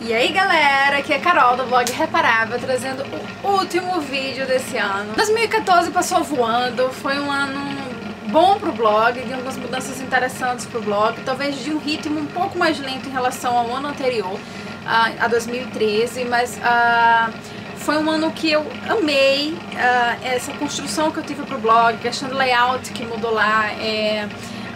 E aí galera, aqui é a Carol do blog Reparável, trazendo o último vídeo desse ano. 2014 passou voando, foi um ano bom pro blog, de algumas mudanças interessantes pro blog, talvez de um ritmo um pouco mais lento em relação ao ano anterior, a 2013, mas foi um ano que eu amei essa construção que eu tive pro blog, questão do layout que mudou lá,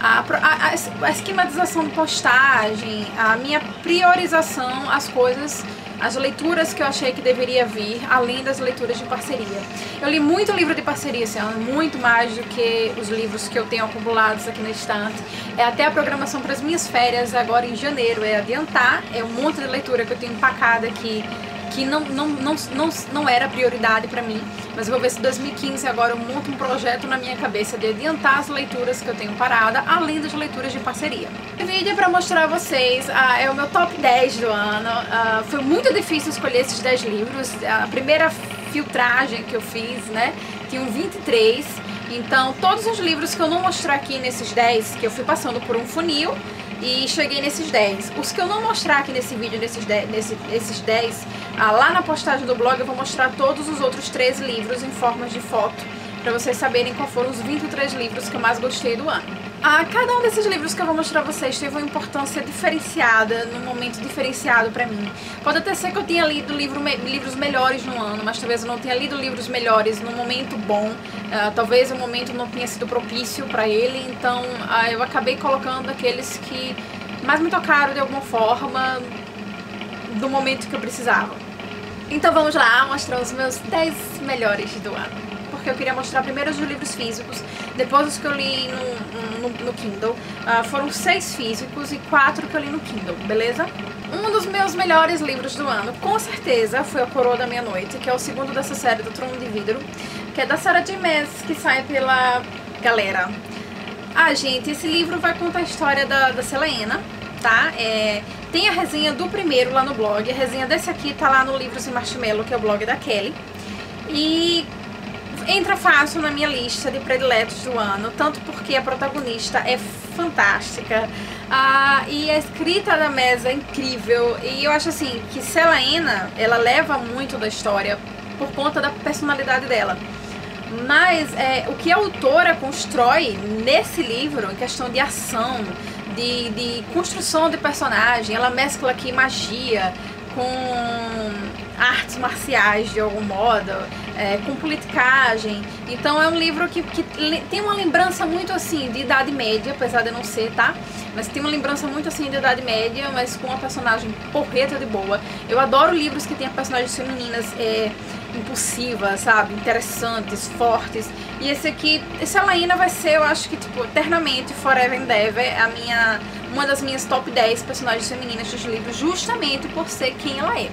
a esquematização de postagem, a minha priorização, as coisas, as leituras que eu achei que deveria vir, além das leituras de parceria. Eu li muito livro de parceria esse ano, muito mais do que os livros que eu tenho acumulados aqui na estante. É até a programação para as minhas férias agora em janeiro, é adiantar, é um monte de leitura que eu tenho empacada aqui, que não era prioridade pra mim, mas eu vou ver se em 2015 agora eu monto um projeto na minha cabeça de adiantar as leituras que eu tenho parada, além das leituras de parceria. O vídeo é pra mostrar a vocês, é o meu top 10 do ano. Foi muito difícil escolher esses 10 livros, a primeira filtragem que eu fiz, né, tinham 23, então todos os livros que eu não mostrar aqui nesses 10, que eu fui passando por um funil, e cheguei nesses 10. Os que eu não mostrar aqui nesse vídeo, esses 10, lá na postagem do blog eu vou mostrar todos os outros 13 livros em formas de foto, para vocês saberem qual foram os 23 livros que eu mais gostei do ano. Cada um desses livros que eu vou mostrar a vocês teve uma importância diferenciada, num momento diferenciado pra mim. Pode até ser que eu tenha lido livros melhores no ano, mas talvez eu não tenha lido livros melhores num momento bom, talvez o momento não tenha sido propício pra ele, então eu acabei colocando aqueles que mais me tocaram de alguma forma, do momento que eu precisava. Então vamos lá mostrar os meus 10 melhores do ano. Porque eu queria mostrar primeiro os livros físicos, depois os que eu li no Kindle. Foram 6 físicos e 4 que eu li no Kindle, beleza? Um dos meus melhores livros do ano, com certeza, foi A Coroa da Meia-Noite, que é o segundo dessa série do Trono de Vidro, que é da Sarah J. Maas, que sai pela Galera. Gente, esse livro vai contar a história da Selena, tá? Tem a resenha do primeiro lá no blog, a resenha desse aqui tá lá no Livros e Marshmallow, que é o blog da Kelly. E entra fácil na minha lista de prediletos do ano, tanto porque a protagonista é fantástica, e a escrita da Maas é incrível, e eu acho assim que Selena, ela leva muito da história por conta da personalidade dela, mas o que a autora constrói nesse livro, em questão de ação, de construção de personagem, ela mescla aqui magia com artes marciais de algum modo, com politicagem. Então é um livro que tem uma lembrança muito assim de Idade Média, apesar de não ser, tá? Mas tem uma lembrança muito assim de Idade Média, mas com uma personagem porreta de boa. Eu adoro livros que tem personagens femininas impulsivas, sabe? Interessantes, fortes. E esse aqui, Selena vai ser, eu acho que tipo, eternamente, forever and ever, uma das minhas top 10 personagens femininas dos livros, justamente por ser quem ela é.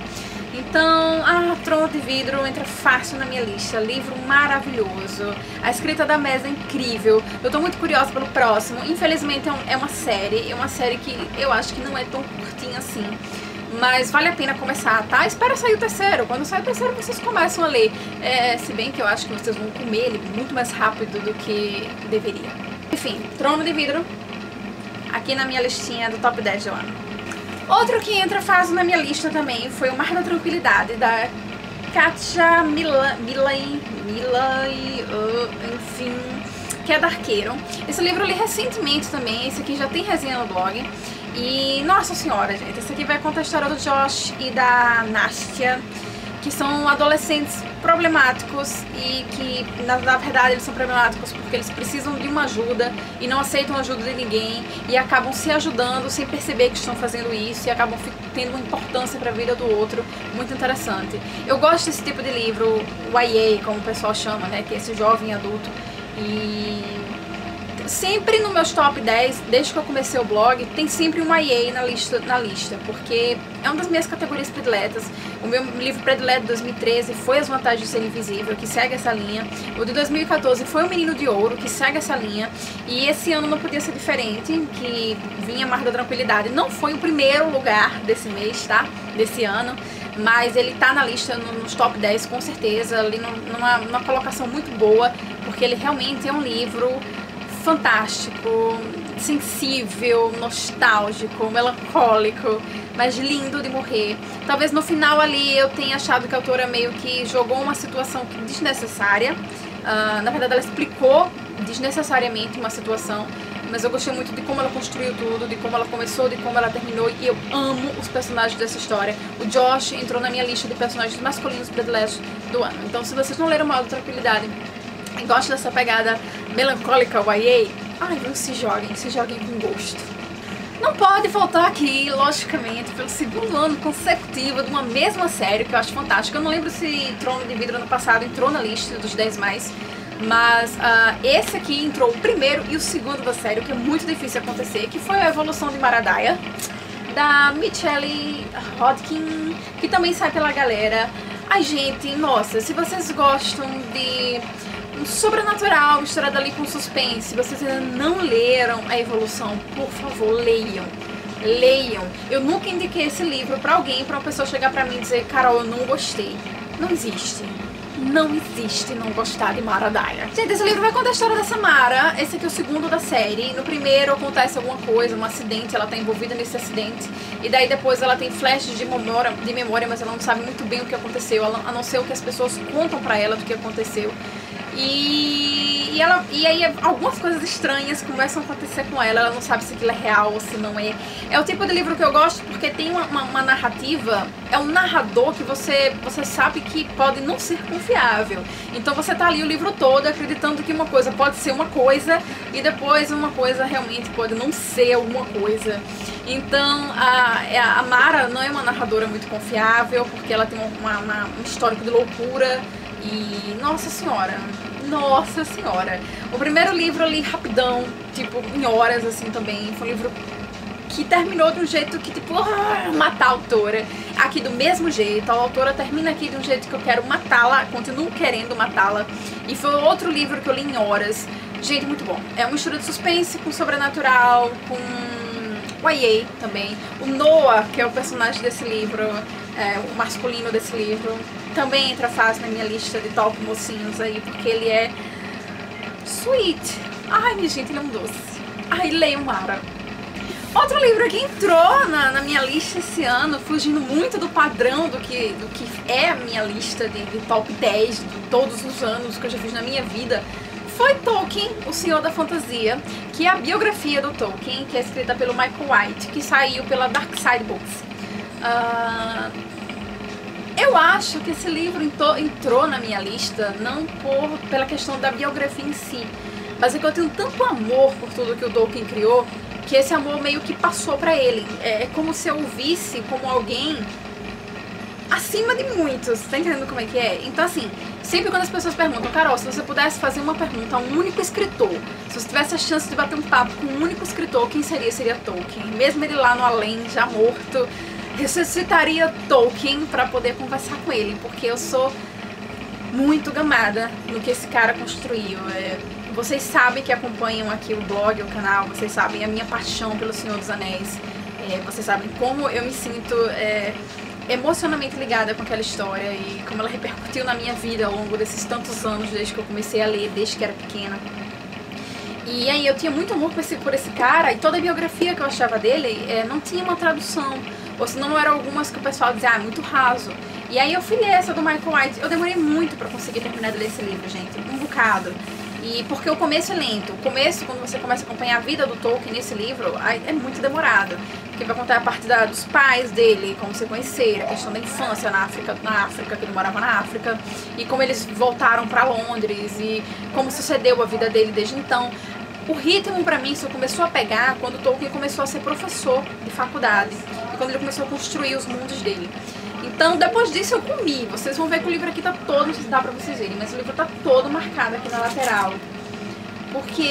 Então, Trono de Vidro entra fácil na minha lista, livro maravilhoso, a escrita da Maas é incrível, eu tô muito curiosa pelo próximo. Infelizmente é uma série que eu acho que não é tão curtinha assim, mas vale a pena começar, tá? Espera sair o terceiro, quando sair o terceiro vocês começam a ler, se bem que eu acho que vocês vão comer ele muito mais rápido do que deveria. Enfim, Trono de Vidro, aqui na minha listinha do top 10 do ano. Outro que entra fácil na minha lista também foi O Mar da Tranquilidade, da Katia Millay, enfim, que é da Arqueiro. Esse livro eu li recentemente também, esse aqui já tem resenha no blog. E, nossa senhora, gente, esse aqui vai contar a história do Josh e da Nastia, que são adolescentes problemáticos e que, na verdade, eles são problemáticos porque eles precisam de uma ajuda e não aceitam a ajuda de ninguém e acabam se ajudando sem perceber que estão fazendo isso e acabam tendo uma importância para a vida do outro muito interessante. Eu gosto desse tipo de livro, YA, como o pessoal chama, né, que é esse jovem adulto, e sempre nos meus top 10, desde que eu comecei o blog, tem sempre um YA na lista, porque é uma das minhas categorias prediletas. O meu livro predileto de 2013 foi As Vantagens de Ser Invisível, que segue essa linha. O de 2014 foi O Menino de Ouro, que segue essa linha. E esse ano não podia ser diferente, que vinha Mar da Tranquilidade. Não foi o primeiro lugar desse mês, tá? Desse ano. Mas ele tá na lista, nos top 10 com certeza, ali numa colocação muito boa, porque ele realmente é um livro fantástico, sensível, nostálgico, melancólico, mas lindo de morrer. Talvez no final ali eu tenha achado que a autora meio que jogou uma situação desnecessária. Na verdade ela explicou desnecessariamente uma situação, mas eu gostei muito de como ela construiu tudo, de como ela começou, de como ela terminou, e eu amo os personagens dessa história. O Josh entrou na minha lista de personagens masculinos prediletos do ano. Então se vocês não leram Mal da Tranquilidade e gostam dessa pegada melancólica YA, se joguem com gosto. Não pode faltar aqui, logicamente, pelo segundo ano consecutivo de uma mesma série que eu acho fantástica. Eu não lembro se Trono de Vidro ano passado entrou na lista dos 10 mais, mas esse aqui entrou o primeiro e o segundo da série, o que é muito difícil acontecer, que foi a Evolução de Maradaia, da Michelle Hodkin, que também sai pela galera. Ai, gente, nossa, se vocês gostam de um sobrenatural misturado ali com suspense, se vocês ainda não leram a Evolução, por favor, leiam. Leiam. Eu nunca indiquei esse livro pra alguém, pra uma pessoa chegar pra mim e dizer: Carol, eu não gostei. Não existe. Não existe não gostar de Maradaia. Gente, esse livro vai contar a história dessa Mara. Esse aqui é o segundo da série. No primeiro acontece alguma coisa, um acidente, ela tá envolvida nesse acidente. E daí depois ela tem flashes de memória, mas ela não sabe muito bem o que aconteceu, a não ser o que as pessoas contam pra ela do que aconteceu. E aí algumas coisas estranhas começam a acontecer com ela não sabe se aquilo é real ou se não é. É o tipo de livro que eu gosto porque tem uma narrativa, é um narrador que você sabe que pode não ser confiável. Então você tá ali o livro todo acreditando que uma coisa pode ser uma coisa e depois uma coisa realmente pode não ser alguma coisa. Então a Mara não é uma narradora muito confiável porque ela tem um histórico de loucura. E nossa senhora, o primeiro livro ali rapidão, tipo em horas assim também, foi um livro que terminou de um jeito que tipo, matar a autora, aqui do mesmo jeito, a autora termina aqui de um jeito que eu quero matá-la, continuo querendo matá-la, e foi outro livro que eu li em horas. Gente, muito bom, é uma mistura de suspense com sobrenatural, com YA também. O Noah, que é o personagem desse livro, o masculino desse livro, também entra fácil na minha lista de top mocinhos aí, porque ele é sweet. Ai, minha gente, ele é um doce. Ai, leiam Mara. Outro livro que entrou na minha lista esse ano, fugindo muito do padrão do que é a minha lista de top 10 de todos os anos que eu já fiz na minha vida, foi Tolkien, O Senhor da Fantasia, que é a biografia do Tolkien, que é escrita pelo Michael White, que saiu pela Dark Side Books. Eu acho que esse livro entrou na minha lista não pela questão da biografia em si, mas é que eu tenho tanto amor por tudo que o Tolkien criou, que esse amor meio que passou pra ele. É como se eu o visse como alguém acima de muitos, tá entendendo como é que é? Então assim, sempre quando as pessoas perguntam: Carol, se você pudesse fazer uma pergunta a um único escritor, se você tivesse a chance de bater um papo com um único escritor, quem seria? Seria Tolkien. Mesmo ele lá no além, já morto, ressuscitaria Tolkien pra poder conversar com ele, porque eu sou muito gamada no que esse cara construiu. Vocês sabem que acompanham aqui o blog, o canal, vocês sabem a minha paixão pelo Senhor dos Anéis, vocês sabem como eu me sinto emocionalmente ligada com aquela história e como ela repercutiu na minha vida ao longo desses tantos anos, desde que eu comecei a ler, desde que era pequena. E aí eu tinha muito amor por esse cara, e toda a biografia que eu achava dele não tinha uma tradução, ou senão não eram algumas que o pessoal dizia: muito raso. E aí eu fui ler essa do Michael White. Eu demorei muito pra conseguir terminar de ler esse livro, gente, um bocado. E porque o começo é lento. O começo, quando você começa a acompanhar a vida do Tolkien nesse livro, é muito demorado. Porque vai contar a parte dos pais dele, como se conheceram, a questão da infância na África, que ele morava na África, e como eles voltaram pra Londres, e como sucedeu a vida dele desde então. O ritmo pra mim só começou a pegar quando o Tolkien começou a ser professor de faculdade, e quando ele começou a construir os mundos dele. Então, depois disso eu comi. Vocês vão ver que o livro aqui tá todo, não sei se dá pra vocês verem, mas o livro tá todo marcado aqui na lateral. Porque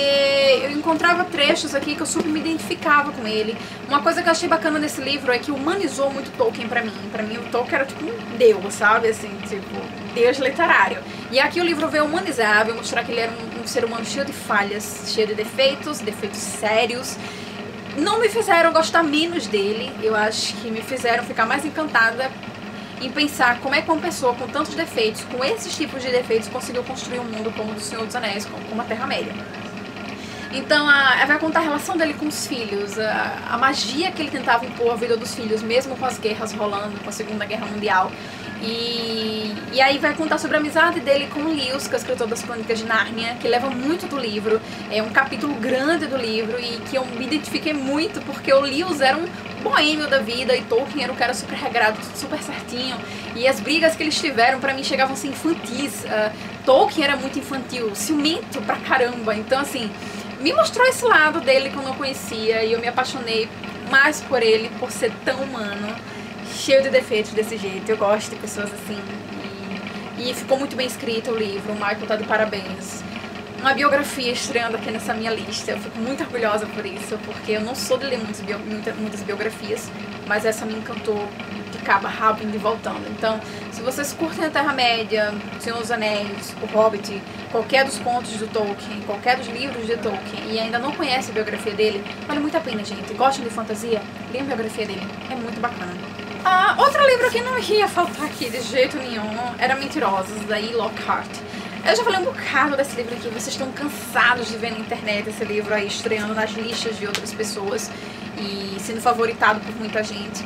eu encontrava trechos aqui que eu super me identificava com ele. Uma coisa que eu achei bacana nesse livro é que humanizou muito Tolkien pra mim. Pra mim o Tolkien era tipo um deus, sabe? Assim, tipo, deus literário. E aqui o livro veio humanizar, veio mostrar que ele era um ser humano cheio de falhas, cheio de defeitos sérios. Não me fizeram gostar menos dele, eu acho que me fizeram ficar mais encantada em pensar como é que uma pessoa com tantos defeitos, com esses tipos de defeitos, conseguiu construir um mundo como o do Senhor dos Anéis, como a Terra-média. Então vai contar a relação dele com os filhos, a magia que ele tentava impor à vida dos filhos, mesmo com as guerras rolando, com a Segunda Guerra Mundial. E aí vai contar sobre a amizade dele com o Lewis, que é o escritor das Crônicas de Nárnia, que leva muito do livro. É um capítulo grande do livro e que eu me identifiquei muito, porque o Lewis era um boêmio da vida e Tolkien era um cara super regrado, tudo super certinho. E as brigas que eles tiveram, pra mim, chegavam a ser infantis. Tolkien era muito infantil, ciumento pra caramba. Então, assim, me mostrou esse lado dele que eu não conhecia e eu me apaixonei mais por ele, por ser tão humano, cheio de defeitos desse jeito. Eu gosto de pessoas assim. E ficou muito bem escrito o livro. O Michael tá de parabéns. Uma biografia estreando aqui nessa minha lista. Eu fico muito orgulhosa por isso, porque eu não sou de ler muitas biografias, mas essa me encantou de cabo a rabo, indo e voltando. Então, se vocês curtem a Terra-média, Senhor dos Anéis, O Hobbit, qualquer dos contos do Tolkien, qualquer dos livros de Tolkien, e ainda não conhece a biografia dele, vale muito a pena, gente. Gostam de fantasia? Leiam a biografia dele. É muito bacana. Outro livro que não ia faltar aqui de jeito nenhum era Mentirosas, da E. Lockhart. Eu já falei um bocado desse livro aqui, vocês estão cansados de ver na internet esse livro aí estreando nas listas de outras pessoas e sendo favoritado por muita gente.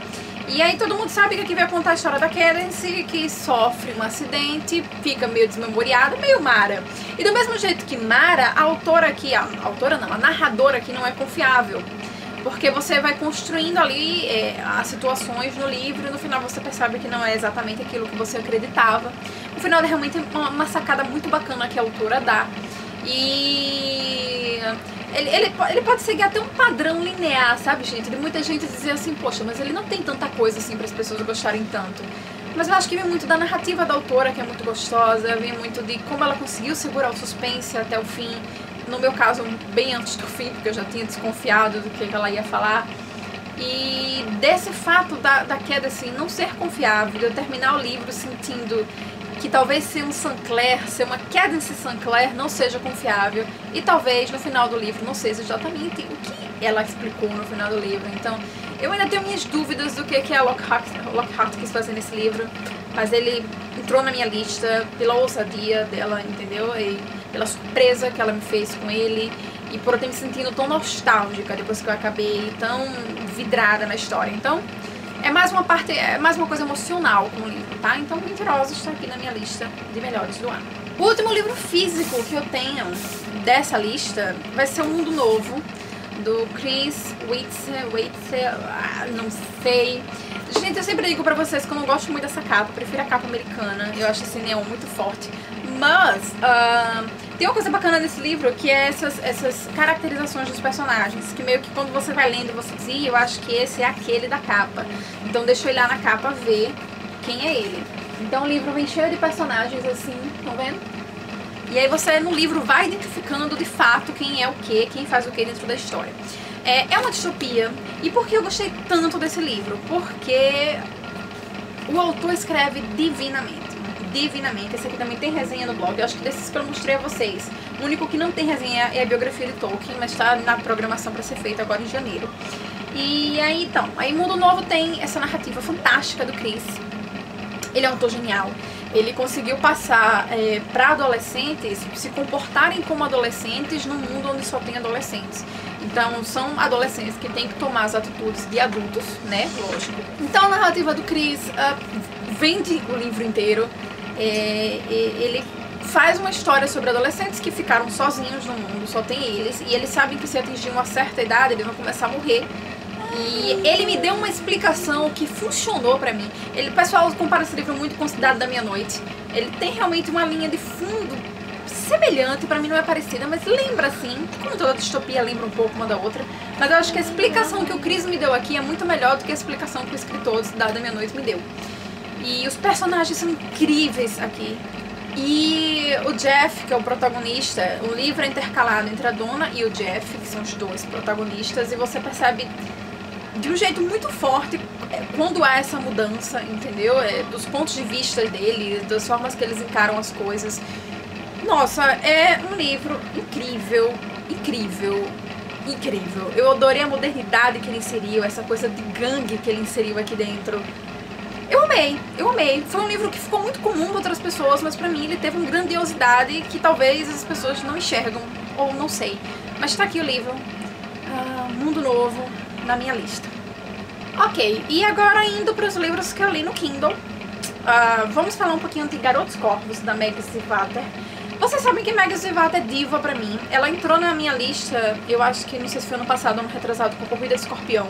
E aí todo mundo sabe que aqui vai contar a história da Cadence, que sofre um acidente, fica meio desmemoriada, meio Mara. E do mesmo jeito que Mara, a autora aqui, a narradora aqui não é confiável. Porque você vai construindo ali as situações no livro e no final você percebe que não é exatamente aquilo que você acreditava. No final é realmente uma sacada muito bacana que a autora dá. E ele pode seguir até um padrão linear, sabe, gente? De muita gente dizer assim, poxa, mas ele não tem tanta coisa assim para as pessoas gostarem tanto. Mas eu acho que vem muito da narrativa da autora, que é muito gostosa, vem muito de como ela conseguiu segurar o suspense até o fim. No meu caso, bem antes do fim, porque eu já tinha desconfiado do que ela ia falar. E desse fato da queda, assim, não ser confiável, de eu terminar o livro sentindo que talvez ser um Sinclair, ser uma Cadence Sinclair não seja confiável. E talvez no final do livro não seja exatamente o que ela explicou no final do livro. Então, eu ainda tenho minhas dúvidas do que a Lockhart quis fazer nesse livro. Mas ele entrou na minha lista pela ousadia dela, entendeu? E pela surpresa que ela me fez com ele e por eu ter me sentindo tão nostálgica depois que eu acabei, tão vidrada na história. Então, é mais uma coisa emocional com o livro, tá? Então, Mentirosas está aqui na minha lista de melhores do ano. O último livro físico que eu tenho dessa lista vai ser O Mundo Novo, do Chris Weitzer, não sei. Gente, eu sempre digo pra vocês que eu não gosto muito dessa capa, eu prefiro a capa americana, eu acho esse neon muito forte. Mas tem uma coisa bacana nesse livro que é essas caracterizações dos personagens, que meio que quando você vai lendo você diz, eu acho que esse é aquele da capa. Então deixa eu olhar na capa ver quem é ele. Então o livro vem cheio de personagens assim, estão vendo? E aí você no livro vai identificando de fato quem é o que, quem faz o que dentro da história. É uma distopia. E por que eu gostei tanto desse livro? Porque o autor escreve divinamente. Divinamente. Esse aqui também tem resenha no blog. Eu acho que desses que eu mostrei a vocês, o único que não tem resenha é a biografia de Tolkien, mas está na programação para ser feita agora em janeiro. E aí então, aí Mundo Novo tem essa narrativa fantástica do Chris. Ele é um autor genial. Ele conseguiu passar para adolescentes se comportarem como adolescentes num mundo onde só tem adolescentes. Então são adolescentes que têm que tomar as atitudes de adultos, né? Lógico. Então a narrativa do Chris vende o livro inteiro. Ele faz uma história sobre adolescentes que ficaram sozinhos no mundo, só tem eles. E eles sabem que se atingir uma certa idade eles vão começar a morrer. E ele me deu uma explicação que funcionou pra mim. O pessoal compara esse livro muito com Cidade da Meia-Noite. Ele tem realmente uma linha de fundo semelhante, pra mim não é parecida, mas lembra assim, como toda distopia lembra um pouco uma da outra. Mas eu acho que a explicação que o Chris me deu aqui é muito melhor do que a explicação que o escritor de Cidade da Meia-Noite me deu. E os personagens são incríveis aqui. E o Jeff, que é o protagonista, o livro é intercalado entre a Donna e o Jeff, que são os dois protagonistas, e você percebe de um jeito muito forte quando há essa mudança, entendeu? Dos pontos de vista dele, das formas que eles encaram as coisas. Nossa, é um livro incrível, incrível, incrível. Eu adorei a modernidade que ele inseriu, essa coisa de gangue que ele inseriu aqui dentro. Eu amei, eu amei. Foi um livro que ficou muito comum para outras pessoas, mas pra mim ele teve uma grandiosidade que talvez as pessoas não enxergam, ou não sei. Mas tá aqui o livro, Mundo Novo, na minha lista. Ok, e agora indo para os livros que eu li no Kindle, vamos falar um pouquinho de Garotos Corvos, da Meg Stiefvater. Vocês sabem que Meg Stiefvater é diva pra mim. Ela entrou na minha lista, eu acho que, não sei se foi ano passado ou ano retrasado, com Corrida de Escorpião,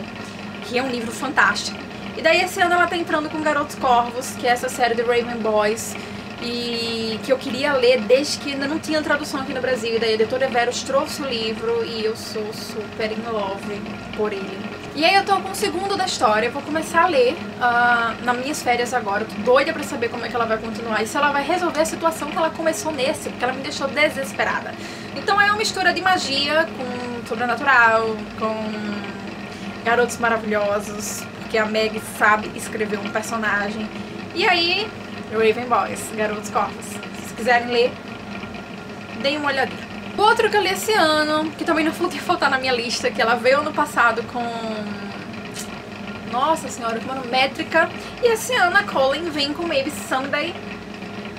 que é um livro fantástico. E daí esse ano ela tá entrando com Garotos Corvos, que é essa série de Raven Boys, e que eu queria ler desde que ainda não tinha tradução aqui no Brasil. E daí a editora Everus trouxe o livro e eu sou super in love por ele. E aí eu tô com o segundo da história, eu vou começar a ler nas minhas férias agora. Eu tô doida pra saber como é que ela vai continuar e se ela vai resolver a situação que ela começou nesse, porque ela me deixou desesperada. Então é uma mistura de magia com sobrenatural, com garotos maravilhosos, porque a Meg sabe escrever um personagem. E aí, Raven Boys, Garotos Corvos. Se vocês quiserem ler, deem uma olhadinha. O outro que eu li esse ano, que também não podia faltar na minha lista, que ela veio ano passado com... Nossa senhora, como é o nome? Métrica. E esse ano a Colleen vem com Maybe Someday,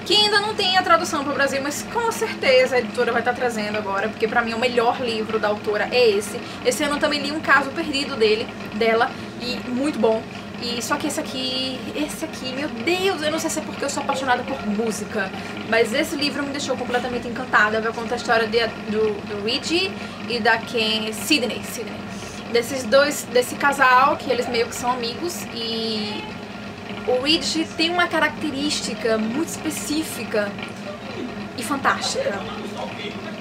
que ainda não tem a tradução para o Brasil, mas com certeza a editora vai estar trazendo agora, porque pra mim o melhor livro da autora é esse. Esse ano eu também li Um Caso Perdido dela, e muito bom. E só que esse aqui, meu Deus, eu não sei se é porque eu sou apaixonada por música, mas esse livro me deixou completamente encantada. Vai contar a história do Reggie e da Sydney. Desse casal, que eles meio que são amigos, e o Reggie tem uma característica muito específica e fantástica.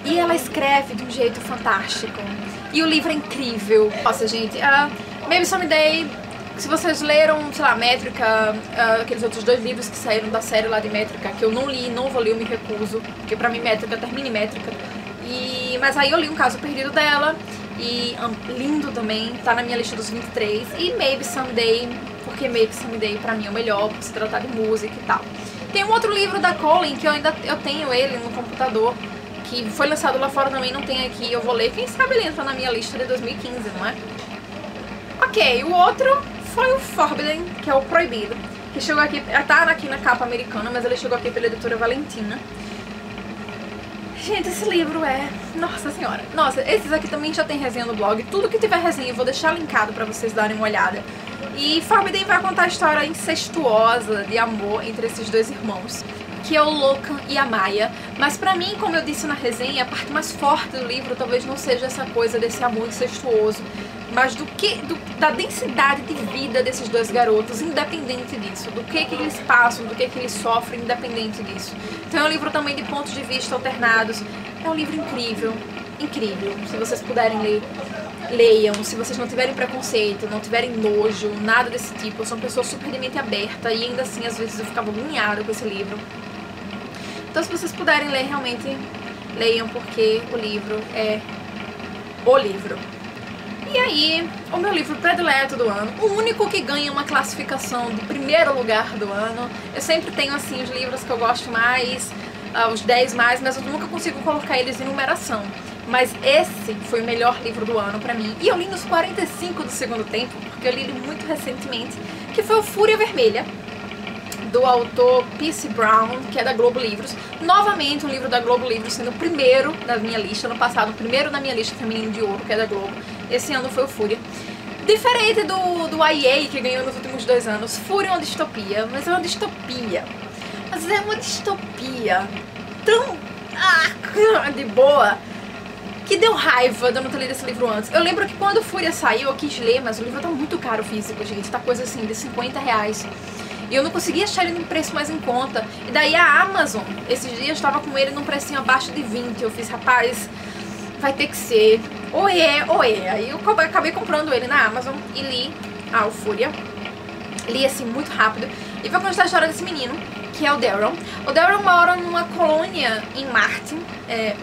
E ela escreve de um jeito fantástico. E o livro é incrível. Nossa, gente, Maybe Someday... Se vocês leram, sei lá, Métrica, aqueles outros dois livros que saíram da série lá de Métrica, que eu não li, não vou ler, eu me recuso, porque pra mim Métrica termina em Métrica. Mas aí eu li Um Caso Perdido dela, e lindo também, tá na minha lista dos 23. E Maybe Someday, porque Maybe Someday pra mim é o melhor, por se tratar de música e tal. Tem um outro livro da Colleen, que eu tenho ele no computador, que foi lançado lá fora também, não tem aqui, eu vou ler. Quem sabe ele entra na minha lista de 2015, não é? Ok, o outro foi o Forbidden, que é o Proibido, que chegou aqui, tá aqui na capa americana, mas ele chegou aqui pela editora Valentina. Gente, esse livro é... Nossa senhora. Nossa, esses aqui também já tem resenha no blog. Tudo que tiver resenha eu vou deixar linkado pra vocês darem uma olhada. E Forbidden vai contar a história incestuosa de amor entre esses dois irmãos, que é o Locan e a Maya. Mas pra mim, como eu disse na resenha, a parte mais forte do livro talvez não seja essa coisa desse amor incestuoso, mas da densidade de vida desses dois garotos, independente disso, do que eles passam, do que eles sofrem, independente disso. Então é um livro também de pontos de vista alternados. É um livro incrível, incrível. Se vocês puderem ler, leiam. Se vocês não tiverem preconceito, não tiverem nojo, nada desse tipo. Eu sou uma pessoa super de mente aberta e ainda assim às vezes eu ficava agoniada com esse livro. Então se vocês puderem ler, realmente leiam, porque o livro é o livro. E aí, o meu livro predileto do ano, o único que ganha uma classificação de primeiro lugar do ano. Eu sempre tenho assim os livros que eu gosto mais, os 10 mais, mas eu nunca consigo colocar eles em numeração. Mas esse foi o melhor livro do ano pra mim. E eu li nos 45 do segundo tempo, porque eu li ele muito recentemente, que foi o Fúria Vermelha, do autor P.C. Brown, que é da Globo Livros. Novamente um livro da Globo Livros, sendo o primeiro na minha lista. No passado, o primeiro na minha lista Feminino de Ouro, que é da Globo. Esse ano foi o Fúria. Diferente do YA, que ganhou nos últimos 2 anos. Fúria é uma distopia, mas é uma distopia. Mas é uma distopia tão de boa, que deu raiva de eu não ter lido esse livro antes. Eu lembro que quando Fúria saiu, eu quis ler, mas o livro tá muito caro físico, gente. Tá coisa assim, de R$50. E eu não conseguia achar ele num preço mais em conta. E daí a Amazon, esses dias, estava com ele num precinho abaixo de 20. Eu fiz, rapaz, vai ter que ser. Ou é. Aí eu acabei comprando ele na Amazon e li o Fúria. Li assim muito rápido. E vai contar a história desse menino, que é o Daryl. O Daryl mora numa colônia em Marte.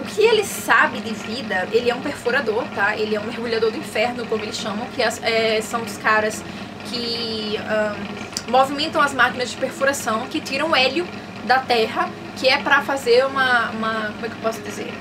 O que ele sabe de vida, ele é um perfurador, tá? Ele é um mergulhador do inferno, como eles chamam, que são os caras que movimentam as máquinas de perfuração, que tiram hélio da Terra, que é pra fazer uma como é que eu posso dizer?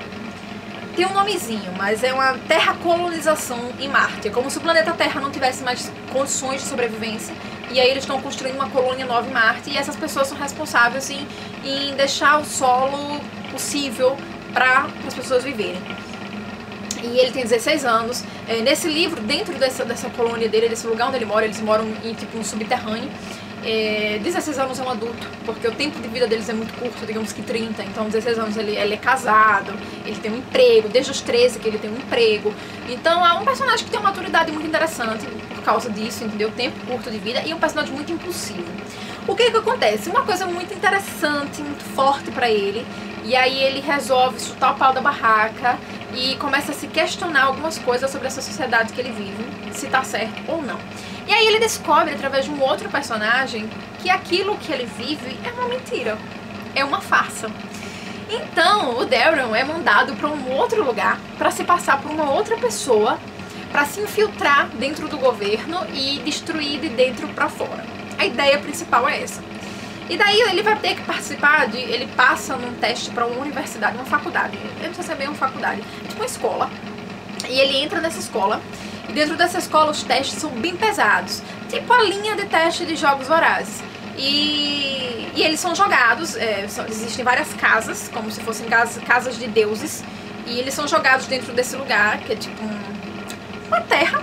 Tem um nomezinho, mas é uma terracolonização em Marte. É como se o planeta Terra não tivesse mais condições de sobrevivência. E aí eles estão construindo uma colônia nova em Marte. E essas pessoas são responsáveis em deixar o solo possível para as pessoas viverem. E ele tem 16 anos. Nesse livro, dentro dessa colônia dele, desse lugar onde ele mora, eles moram em tipo um subterrâneo. 16 anos é um adulto, porque o tempo de vida deles é muito curto, digamos que 30. Então 16 anos ele é casado, ele tem um emprego, desde os 13 que ele tem um emprego. Então é um personagem que tem uma maturidade muito interessante por causa disso, entendeu? Tempo curto de vida, e um personagem muito impulsivo. O que acontece? Uma coisa muito interessante, muito forte pra ele, e aí ele resolve chutar o pau da barraca e começa a se questionar algumas coisas sobre essa sociedade que ele vive, se tá certo ou não. E aí ele descobre, através de um outro personagem, que aquilo que ele vive é uma mentira, é uma farsa. Então o Daryl é mandado para um outro lugar, para se passar por uma outra pessoa, para se infiltrar dentro do governo e destruir de dentro para fora. A ideia principal é essa. E daí ele vai ter que participar ele passa num teste para uma universidade, uma faculdade, eu não sei se é bem uma faculdade, tipo uma escola. E ele entra nessa escola, e dentro dessa escola os testes são bem pesados, tipo a linha de teste de Jogos Vorazes. E eles são jogados, existem várias casas, como se fossem casas de deuses, e eles são jogados dentro desse lugar, que é tipo uma terra,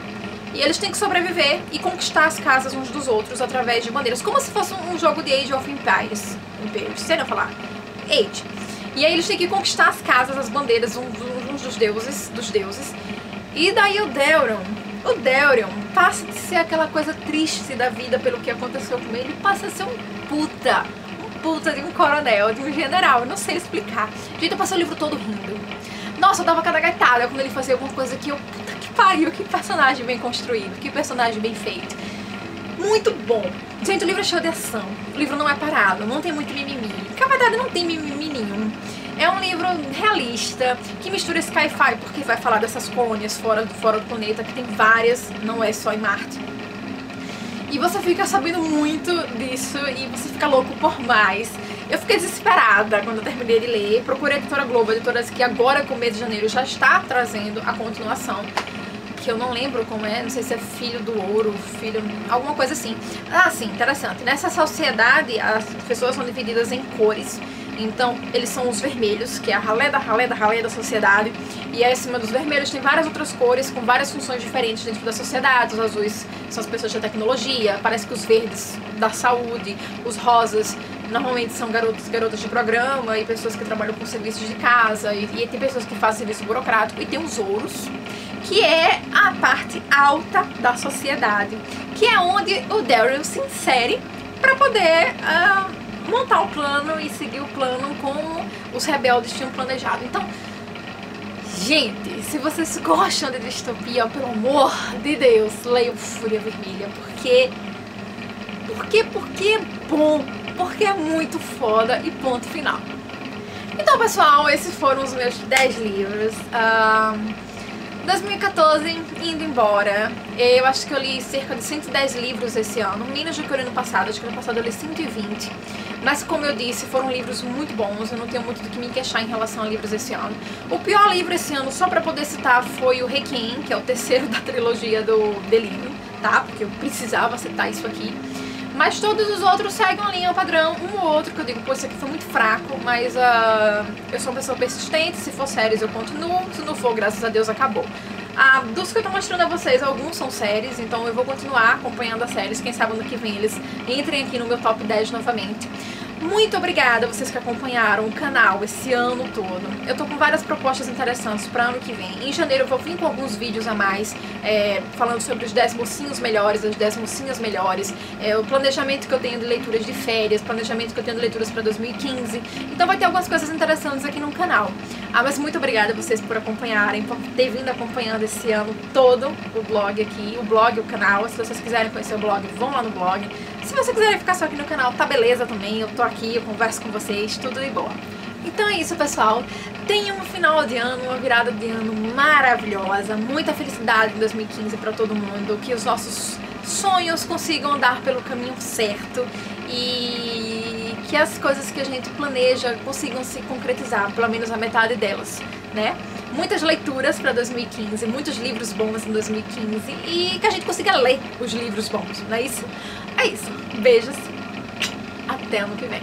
e eles têm que sobreviver e conquistar as casas uns dos outros através de bandeiras, como se fosse um jogo de Age of Empires, sei não falar, Age. E aí eles têm que conquistar as casas, as bandeiras, uns dos deuses. E daí o Daryl passa de ser aquela coisa triste da vida pelo que aconteceu com ele, passa a ser um puta de um coronel, de um general, eu não sei explicar. Gente, eu passei o livro todo rindo. Nossa, eu dava cada gaitada quando ele fazia alguma coisa que eu... Puta que pariu, que personagem bem construído, que personagem bem feito. Muito bom. Gente, o livro é cheio de ação, o livro não é parado, não tem muito mimimi. Na verdade não tem mimimi nenhum. É um livro realista, que mistura sci-fi, porque vai falar dessas colônias fora do planeta, que tem várias, não é só em Marte. E você fica sabendo muito disso e você fica louco por mais. Eu fiquei desesperada quando eu terminei de ler. Procurei a editora Globo, a editora que agora com o mês de janeiro já está trazendo a continuação, que eu não lembro como é, não sei se é Filho do Ouro, alguma coisa assim. Ah, sim, interessante. Nessa sociedade as pessoas são divididas em cores. Então, eles são os vermelhos, que é a ralé da sociedade. E aí, acima dos vermelhos tem várias outras cores com várias funções diferentes dentro da sociedade. Os azuis são as pessoas da tecnologia, parece que os verdes da saúde, os rosas normalmente são garotas de programa e pessoas que trabalham com serviços de casa. E tem pessoas que fazem serviço burocrático. E tem os ouros, que é a parte alta da sociedade, que é onde o Daryl se insere para poder... montar o plano e seguir o plano como os rebeldes tinham planejado. Então, gente, se vocês gostam de distopia, pelo amor de Deus, leiam Fúria Vermelha, porque é bom, porque é muito foda e ponto final. Então, pessoal, esses foram os meus 10 livros. 2014 indo embora. Eu acho que eu li cerca de 110 livros esse ano, menos do que eu li no passado. Acho que no passado eu li 120. Mas como eu disse, foram livros muito bons. Eu não tenho muito do que me queixar em relação a livros esse ano. O pior livro esse ano, só pra poder citar, foi o Requiem, que é o terceiro da trilogia do Delírio, tá? Porque eu precisava citar isso aqui. Mas todos os outros seguem uma linha padrão, um ou outro que eu digo, pô, isso aqui foi muito fraco, mas eu sou uma pessoa persistente, se for séries eu continuo, se não for, graças a Deus, acabou. Dos que eu tô mostrando a vocês, alguns são séries, então eu vou continuar acompanhando as séries, quem sabe ano que vem eles entrem aqui no meu top 10 novamente. Muito obrigada a vocês que acompanharam o canal esse ano todo. Eu tô com várias propostas interessantes para ano que vem. Em janeiro eu vou vir com alguns vídeos a mais, falando sobre os 10 mocinhos melhores, as 10 mocinhas melhores, o planejamento que eu tenho de leituras de férias, planejamento que eu tenho de leituras para 2015. Então vai ter algumas coisas interessantes aqui no canal. Mas muito obrigada a vocês por acompanharem, por ter vindo acompanhando esse ano todo o blog aqui, o canal. Se vocês quiserem conhecer o blog, vão lá no blog. Se vocês quiserem ficar só aqui no canal, tá beleza também. Eu tô aqui, eu converso com vocês, tudo de boa. Então é isso, pessoal. Tenham um final de ano, uma virada de ano maravilhosa. Muita felicidade em 2015 pra todo mundo. Que os nossos sonhos consigam andar pelo caminho certo. E que as coisas que a gente planeja consigam se concretizar, pelo menos a metade delas, né? Muitas leituras para 2015, muitos livros bons em 2015 e que a gente consiga ler os livros bons, não é isso? É isso. Beijos. Até ano que vem.